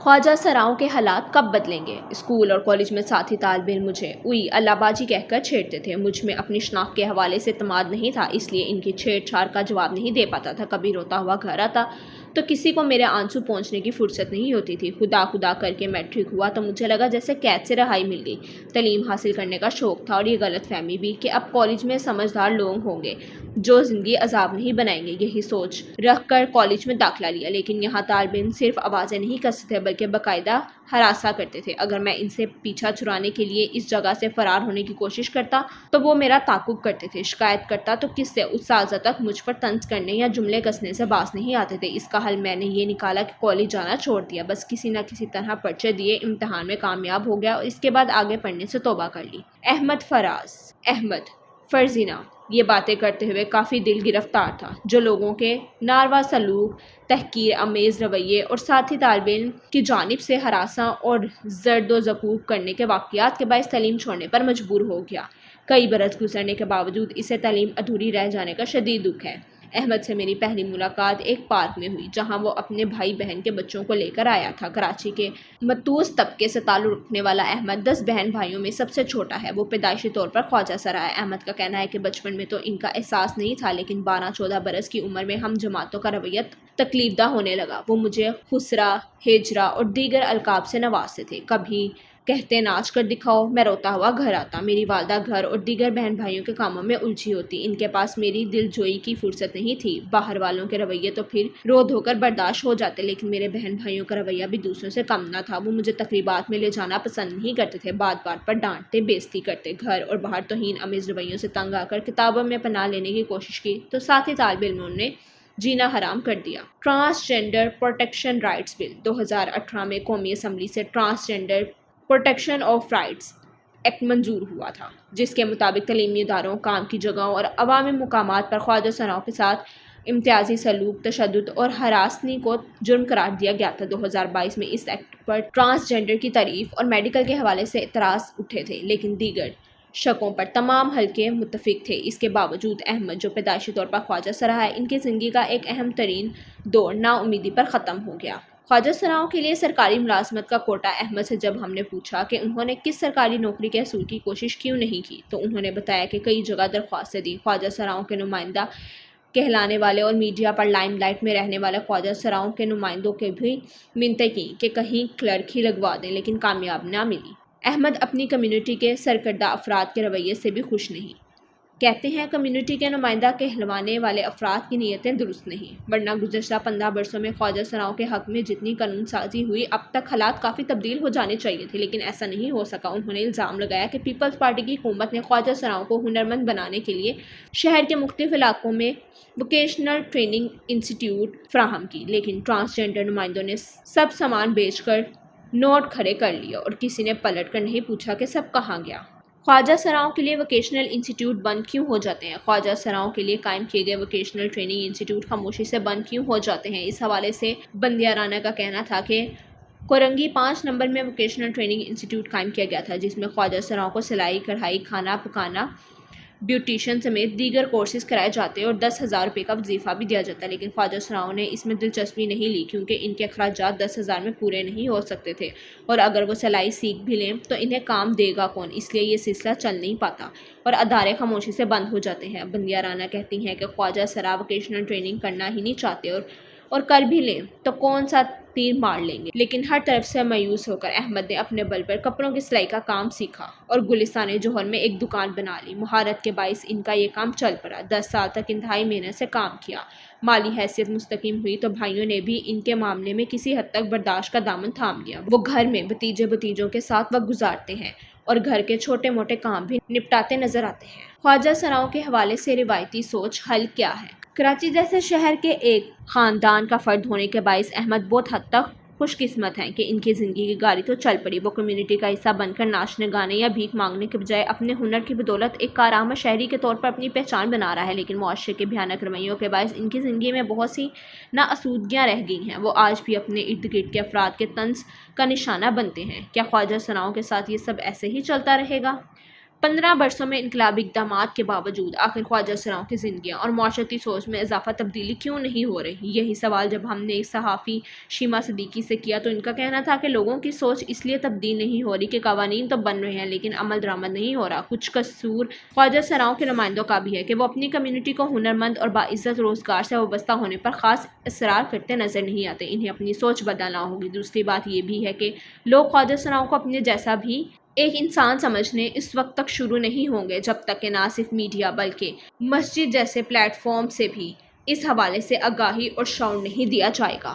ख्वाजा सराओं के हालात कब बदलेंगे? स्कूल और कॉलेज में साथी तालिब इल्म मुझे उई अल्लाहबाजी कहकर छेड़ते थे। मुझ में अपनी शनाख्त के हवाले से इत्मीनान नहीं था, इसलिए इनकी छेड़छाड़ का जवाब नहीं दे पाता था। कभी रोता हुआ घर आता तो किसी को मेरे आंसू पहुंचने की फुर्सत नहीं होती थी। खुदा खुदा करके मैट्रिक हुआ तो मुझे लगा जैसे कैद से रहाई मिल गई। तालीम हासिल करने का शौक था और ये गलत फहमी भी कि अब कॉलेज में समझदार लोग होंगे जो ज़िंदगी अजाब नहीं बनाएंगे। यही सोच रख कर कॉलेज में दाखिला लिया, लेकिन यहाँ तालिब इल्म सिर्फ आवाज़ें नहीं कसते थे बल्कि बाकायदा हरासा करते थे। अगर मैं इनसे पीछा छुड़ाने के लिए इस जगह से फरार होने की कोशिश करता तो वो मेरा ताकुब करते थे। शिकायत करता तो किससे? उस्ताज़ा तक मुझ पर तंज करने या जुमले कसने से बाज नहीं आते थे। इसका हल मैंने ये निकाला कि कॉलेज जाना छोड़ दिया। बस किसी न किसी तरह पर्चे दिए, इम्तिहान में कामयाब हो गया और इसके बाद आगे पढ़ने से तौबा कर ली। अहमद फराज अहमद फरजीना ये बातें करते हुए काफ़ी दिल गिरफ्तार था, जो लोगों के नारवा सलूक, तहकीर अमेज़ रवैये और साथी तालिब इल्म की जानिब से हरासा और जर्दोज़कूक करने के वाक़यात के बायस तालीम छोड़ने पर मजबूर हो गया। कई बरस गुजरने के बावजूद इसे तालीम अधूरी रह जाने का शदीद दुख है। अहमद से मेरी पहली मुलाकात एक पार्क में हुई, जहां वो अपने भाई बहन के बच्चों को लेकर आया था। कराची के मतूस तबके से ताल्लुक़ रखने वाला अहमद 10 बहन भाइयों में सबसे छोटा है। वो पैदाइशी तौर पर ख्वाजा सरा है। अहमद का कहना है कि बचपन में तो इनका एहसास नहीं था, लेकिन 12-14 बरस की उम्र में हम जमातों का रवैया तकलीफदा होने लगा। वो मुझे खुसरा, हिजरा और दीगर अलकाब से नवाजते थे। कभी कहते नाच कर दिखाओ, मैं रोता हुआ घर आता। मेरी वालदा घर और दीगर बहन भाइयों के कामों में उलझी होती। इनके पास मेरी दिलजोई की फुर्सत नहीं थी। बाहर वालों के रवैये तो फिर रो धोकर बर्दाश्त हो जाते, लेकिन मेरे बहन भाइयों का रवैया भी दूसरों से कम न था। वो मुझे तकरीबात में ले जाना पसंद नहीं करते थे। बात बात पर डांटते, बेइज्जती करते। घर और बाहर तौहीन अमेज़ रवैयों से तंग आकर किताबों में पनाह लेने की कोशिश की तो साथी तालिब इल्मों ने जीना हराम कर दिया। ट्रांसजेंडर प्रोटेक्शन राइट्स बिल 2018 में कौमी असम्बली से transgender protection of rights act मंजूर हुआ था, जिसके मुताबिक तलीमी इदारों, काम की जगहों और अवामी मुकामात पर ख्वाजा सराओं के साथ इम्तियाजी सलूक, तशद्दुद और हरासनी को जुर्म करार दिया गया था। 2022 में इस एक्ट पर ट्रांसजेंडर की तारीफ और मेडिकल के हवाले से एतराज़ उठे थे, लेकिन दीगर शकों पर तमाम हल्के मुत्तफिक थे। इसके बावजूद अहमद, जो पैदाइशी तौर पर ख्वाजा सरा है, इनकी ज़िंदगी का एक अहम तरीन दौर नाउमीदी पर ख़त्म हो गया। ख्वाजा सराओं के लिए सरकारी मुलाजमत का कोटा। अहमद से जब हमने पूछा कि उन्होंने किस सरकारी नौकरी के हसूल की कोशिश क्यों नहीं की, तो उन्होंने बताया कि कई जगह दरख्वास्तें दी। ख्वाजा सराओं के नुमाइंदा कहलाने वाले और मीडिया पर लाइमलाइट में रहने वाले ख्वाजा सराओं के नुमाइंदों के भी मिन्नतें की कि कहीं क्लर्क ही लगवा दें, लेकिन कामयाब ना मिली। अहमद अपनी कम्युनिटी के सरकर्दा अफराद के रवैये से भी खुश नहीं। कहते हैं कम्युनिटी के नुमाइंदा कहलवाने वाले अफराद की नीयतें दुरुस्त नहीं, वरना गुज़श्ता 15 बरसों में ख्वाजा सराओं के हक़ में जितनी कानून साजी हुई, अब तक हालात काफ़ी तब्दील हो जाने चाहिए थे, लेकिन ऐसा नहीं हो सका। उन्होंने इल्ज़ाम लगाया कि पीपल्स पार्टी की हुकूमत ने ख्वाजा सराओं को हुनरमंद बनाने के लिए शहर के मुख्तलिफ इलाकों में वोकेशनल ट्रेनिंग इंस्टीट्यूट फ्राहम की, लेकिन ट्रांसजेंडर नुमाइंदों ने सब सामान बेच कर नोट खड़े कर लिए और किसी ने पलट कर नहीं पूछा कि सब कहाँ गया। ख्वाजा सराओं के लिए वोकेशनल इंस्टीट्यूट बंद क्यों हो जाते हैं? ख्वाजा सराओं के लिए कायम किए गए वोकेशनल ट्रेनिंग इंस्टीट्यूट खामोशी से बंद क्यों हो जाते हैं? इस हवाले से बंदिया राना का कहना था कि कोरंगी 5 नंबर में वोकेशनल ट्रेनिंग इंस्टीट्यूट कायम किया गया था, जिसमें ख्वाजा सराओं को सिलाई, कढ़ाई, खाना पकाना, ब्यूटिशियन समेत दीगर कोर्सेज कराए जाते और 10,000 रुपये का वजीफ़ा भी दिया जाता, लेकिन ख्वाजा सराओं ने इसमें दिलचस्पी नहीं ली, क्योंकि इनके अखराजात 10,000 में पूरे नहीं हो सकते थे और अगर वो सिलाई सीख भी लें तो इन्हें काम देगा कौन, इसलिए ये सिलसिला चल नहीं पाता और अदारे खामोशी से बंद हो जाते हैं। बंदिया राना कहती हैं कि ख्वाजा सरा वोकेशनल ट्रेनिंग करना ही नहीं चाहते और कर भी लें तो कौन सा तीर मार लेंगे। लेकिन हर तरफ से मायूस होकर अहमद ने अपने बल पर कपड़ों की सिलाई का काम सीखा और गुलिस्तान जौहर में एक दुकान बना ली। महारत के बाइस इनका ये काम चल पड़ा। 10 साल तक इंतहाई मेहनत से काम किया। माली हैसियत मुस्तकीम हुई तो भाइयों ने भी इनके मामले में किसी हद तक बर्दाश्त का दामन थाम लिया। वो घर में भतीजों के साथ वक्त गुजारते हैं और घर के छोटे मोटे काम भी निपटाते नजर आते हैं। ख्वाजा सराओं के हवाले से रिवायती सोच हल क्या है? कराची जैसे शहर के एक ख़ानदान का फ़र्द होने के बायस अहमद बहुत हद तक खुशकिस्मत हैं कि इनकी ज़िंदगी की गाड़ी तो चल पड़ी। वो कम्युनिटी का हिस्सा बनकर नाचने गाने या भीख मांगने के बजाय अपने हुनर की बदौलत एक कारआमद शहरी के तौर पर अपनी पहचान बना रहा है, लेकिन मुआशरे के भयानक रवैयों के बायस इनकी ज़िंदगी में बहुत सी नाअसूदगियाँ रह गई हैं। वो आज भी अपने इर्द गिर्द के अफराद के तंज का निशाना बनते हैं। क्या ख्वाजा सराओं के साथ ये सब ऐसे ही चलता रहेगा? 15 बरसों में इनकलाबी इक़दामात के बावजूद आखिर ख्वाजा सराओं की ज़िंदगियाँ और माशरती सोच में इजाफा तब्दीली क्यों नहीं हो रही? यही सवाल जब हमने एक सहाफ़ी शीमा सिद्दीकी से किया तो इनका कहना था कि लोगों की सोच इसलिए तब्दील नहीं हो रही कि कवानीन तो बन रहे हैं लेकिन अमल दरामद नहीं हो रहा। कुछ कसूर ख्वाजा सराओं के नुमाइंदों का भी है कि वो अपनी कम्यूनिटी को हुनरमंद और बाइज़्ज़त रोज़गार से वाबस्ता होने पर ख़ास इसरार करते नज़र नहीं आते। इन्हें अपनी सोच बदलना होगी। दूसरी बात यह भी है कि लोग ख्वाजा सराओं को अपने जैसा भी एक इंसान समझने इस वक्त तक शुरू नहीं होंगे जब तक कि ना सिर्फ मीडिया बल्कि मस्जिद जैसे प्लेटफॉर्म से भी इस हवाले से आगाही और शऊर नहीं दिया जाएगा।